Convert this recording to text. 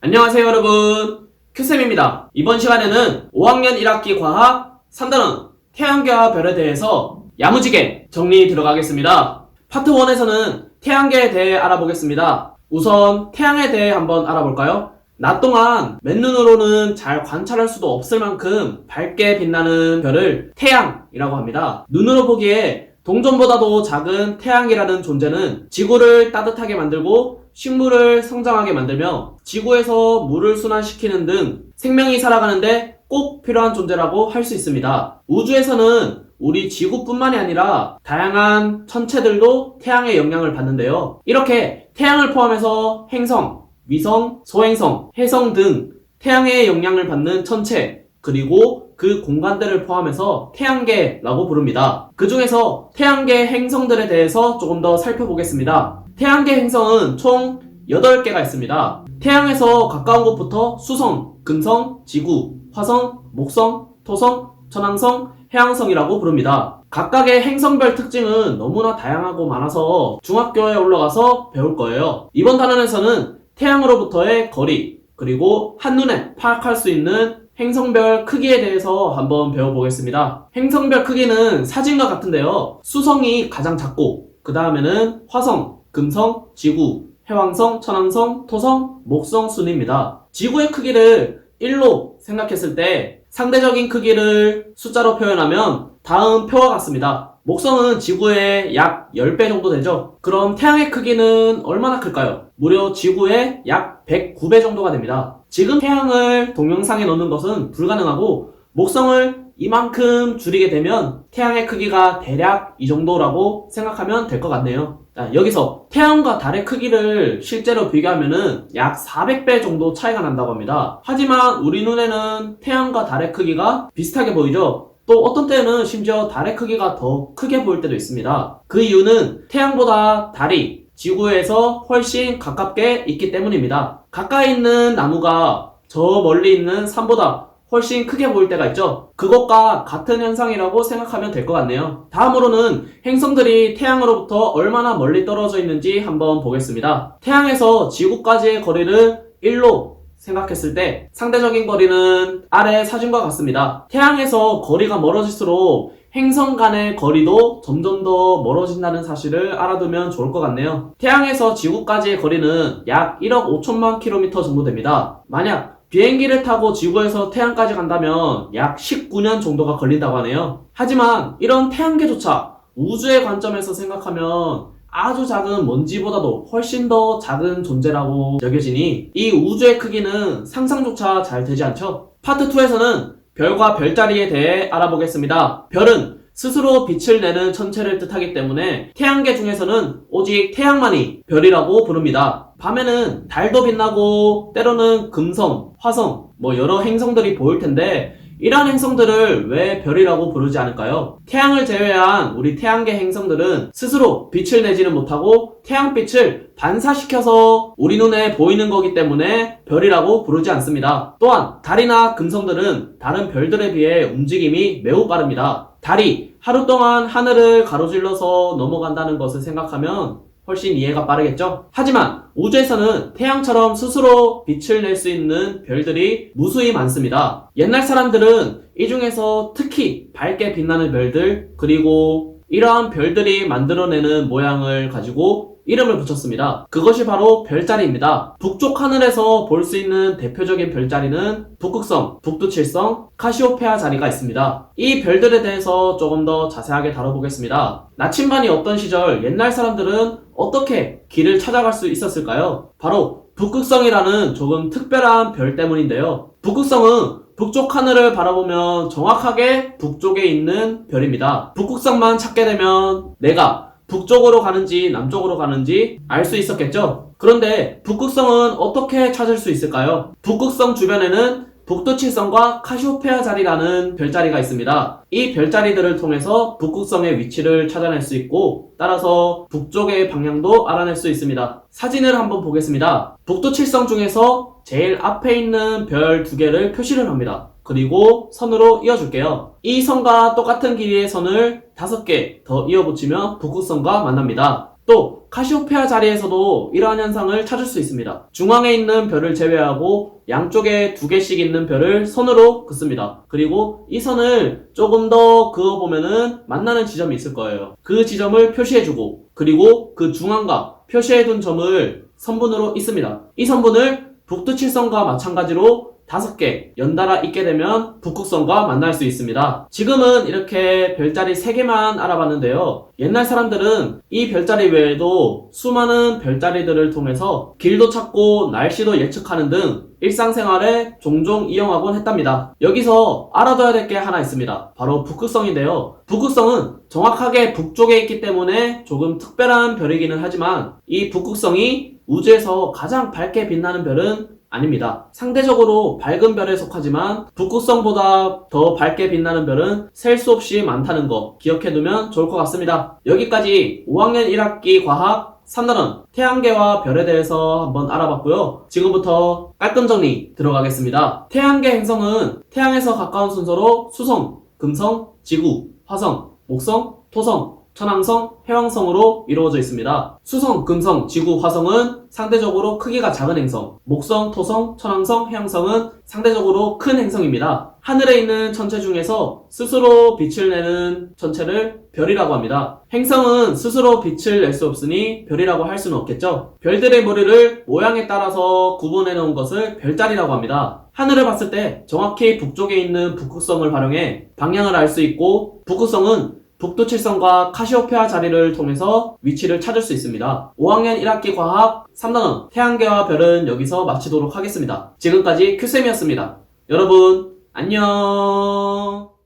안녕하세요 여러분, 큐쌤입니다. 이번 시간에는 5학년 1학기 과학 3단원 태양계와 별에 대해서 야무지게 정리 들어가겠습니다. 파트 1에서는 태양계에 대해 알아보겠습니다. 우선 태양에 대해 한번 알아볼까요? 낮 동안 맨눈으로는 잘 관찰할 수도 없을 만큼 밝게 빛나는 별을 태양이라고 합니다. 눈으로 보기에 동전보다도 작은 태양이라는 존재는 지구를 따뜻하게 만들고 식물을 성장하게 만들며 지구에서 물을 순환시키는 등 생명이 살아가는데 꼭 필요한 존재라고 할 수 있습니다. 우주에서는 우리 지구뿐만이 아니라 다양한 천체들도 태양의 영향을 받는데요. 이렇게 태양을 포함해서 행성, 위성, 소행성, 해성 등 태양의 영향을 받는 천체, 그리고 그 공간들을 포함해서 태양계라고 부릅니다. 그 중에서 태양계 행성들에 대해서 조금 더 살펴보겠습니다. 태양계 행성은 총 8개가 있습니다. 태양에서 가까운 곳부터 수성, 금성, 지구, 화성, 목성, 토성, 천왕성, 해왕성이라고 부릅니다. 각각의 행성별 특징은 너무나 다양하고 많아서 중학교에 올라가서 배울 거예요. 이번 단원에서는 태양으로부터의 거리, 그리고 한눈에 파악할 수 있는 행성별 크기에 대해서 한번 배워보겠습니다. 행성별 크기는 사진과 같은데요. 수성이 가장 작고 그 다음에는 화성, 금성, 지구, 해왕성, 천왕성, 토성, 목성 순입니다. 지구의 크기를 1로 생각했을 때 상대적인 크기를 숫자로 표현하면 다음 표와 같습니다. 목성은 지구의 약 10배 정도 되죠. 그럼 태양의 크기는 얼마나 클까요? 무려 지구의 약 109배 정도가 됩니다. 지금 태양을 동영상에 넣는 것은 불가능하고 목성을 이만큼 줄이게 되면 태양의 크기가 대략 이 정도라고 생각하면 될 것 같네요. 자, 여기서 태양과 달의 크기를 실제로 비교하면은 약 400배 정도 차이가 난다고 합니다. 하지만 우리 눈에는 태양과 달의 크기가 비슷하게 보이죠? 또 어떤 때는 심지어 달의 크기가 더 크게 보일 때도 있습니다. 그 이유는 태양보다 달이 지구에서 훨씬 가깝게 있기 때문입니다. 가까이 있는 나무가 저 멀리 있는 산보다 훨씬 크게 보일 때가 있죠. 그것과 같은 현상이라고 생각하면 될 것 같네요. 다음으로는 행성들이 태양으로부터 얼마나 멀리 떨어져 있는지 한번 보겠습니다. 태양에서 지구까지의 거리를 1로 생각했을 때 상대적인 거리는 아래 사진과 같습니다. 태양에서 거리가 멀어질수록 행성 간의 거리도 점점 더 멀어진다는 사실을 알아두면 좋을 것 같네요. 태양에서 지구까지의 거리는 약 1억 5천만 킬로미터 정도 됩니다. 만약 비행기를 타고 지구에서 태양까지 간다면 약 19년 정도가 걸린다고 하네요. 하지만 이런 태양계조차 우주의 관점에서 생각하면 아주 작은 먼지보다도 훨씬 더 작은 존재라고 여겨지니 이 우주의 크기는 상상조차 잘 되지 않죠? 파트 2에서는 별과 별자리에 대해 알아보겠습니다. 별은 스스로 빛을 내는 천체를 뜻하기 때문에 태양계 중에서는 오직 태양만이 별이라고 부릅니다. 밤에는 달도 빛나고 때로는 금성, 화성, 여러 행성들이 보일 텐데 이러한 행성들을 왜 별이라고 부르지 않을까요? 태양을 제외한 우리 태양계 행성들은 스스로 빛을 내지는 못하고 태양빛을 반사시켜서 우리 눈에 보이는 거기 때문에 별이라고 부르지 않습니다. 또한 달이나 금성들은 다른 별들에 비해 움직임이 매우 빠릅니다. 달이 하루 동안 하늘을 가로질러서 넘어간다는 것을 생각하면 훨씬 이해가 빠르겠죠? 하지만 우주에서는 태양처럼 스스로 빛을 낼 수 있는 별들이 무수히 많습니다. 옛날 사람들은 이 중에서 특히 밝게 빛나는 별들, 그리고 이러한 별들이 만들어내는 모양을 가지고 이름을 붙였습니다. 그것이 바로 별자리입니다. 북쪽 하늘에서 볼 수 있는 대표적인 별자리는 북극성, 북두칠성, 카시오페아 자리가 있습니다. 이 별들에 대해서 조금 더 자세하게 다뤄보겠습니다. 나침반이 없던 시절 옛날 사람들은 어떻게 길을 찾아갈 수 있었을까요? 바로 북극성이라는 조금 특별한 별 때문인데요. 북극성은 북쪽 하늘을 바라보면 정확하게 북쪽에 있는 별입니다. 북극성만 찾게 되면 내가 북쪽으로 가는지 남쪽으로 가는지 알 수 있었겠죠? 그런데 북극성은 어떻게 찾을 수 있을까요? 북극성 주변에는 북두칠성과 카시오페아 자리라는 별자리가 있습니다. 이 별자리들을 통해서 북극성의 위치를 찾아낼 수 있고 따라서 북쪽의 방향도 알아낼 수 있습니다. 사진을 한번 보겠습니다. 북두칠성 중에서 제일 앞에 있는 별 2개를 표시를 합니다. 그리고 선으로 이어줄게요. 이 선과 똑같은 길이의 선을 5개 더 이어붙이면 북극성과 만납니다. 또 카시오페아 자리에서도 이러한 현상을 찾을 수 있습니다. 중앙에 있는 별을 제외하고 양쪽에 2개씩 있는 별을 선으로 긋습니다. 그리고 이 선을 조금 더 그어보면은 만나는 지점이 있을 거예요. 그 지점을 표시해주고, 그리고 그 중앙과 표시해둔 점을 선분으로 잇습니다. 이 선분을 북두칠성과 마찬가지로 5개 연달아 잇게 되면 북극성과 만날 수 있습니다. 지금은 이렇게 별자리 3개만 알아봤는데요. 옛날 사람들은 이 별자리 외에도 수많은 별자리들을 통해서 길도 찾고 날씨도 예측하는 등 일상생활에 종종 이용하곤 했답니다. 여기서 알아둬야 될 게 하나 있습니다. 바로 북극성인데요. 북극성은 정확하게 북쪽에 있기 때문에 조금 특별한 별이기는 하지만 이 북극성이 우주에서 가장 밝게 빛나는 별은 아닙니다. 상대적으로 밝은 별에 속하지만 북극성보다 더 밝게 빛나는 별은 셀 수 없이 많다는 거 기억해두면 좋을 것 같습니다. 여기까지 5학년 1학기 과학 3단원 태양계와 별에 대해서 한번 알아봤고요. 지금부터 깔끔 정리 들어가겠습니다. 태양계 행성은 태양에서 가까운 순서로 수성, 금성, 지구, 화성, 목성, 토성, 천왕성, 해왕성으로 이루어져 있습니다. 수성, 금성, 지구, 화성은 상대적으로 크기가 작은 행성, 목성, 토성, 천왕성, 해왕성은 상대적으로 큰 행성입니다. 하늘에 있는 천체 중에서 스스로 빛을 내는 천체를 별이라고 합니다. 행성은 스스로 빛을 낼 수 없으니 별이라고 할 수는 없겠죠. 별들의 머리를 모양에 따라서 구분해 놓은 것을 별자리라고 합니다. 하늘을 봤을 때 정확히 북쪽에 있는 북극성을 활용해 방향을 알 수 있고, 북극성은 북두칠성과 카시오페아 자리를 통해서 위치를 찾을 수 있습니다. 5학년 1학기 과학 3단원 태양계와 별은 여기서 마치도록 하겠습니다. 지금까지 큐쌤이었습니다. 여러분 안녕.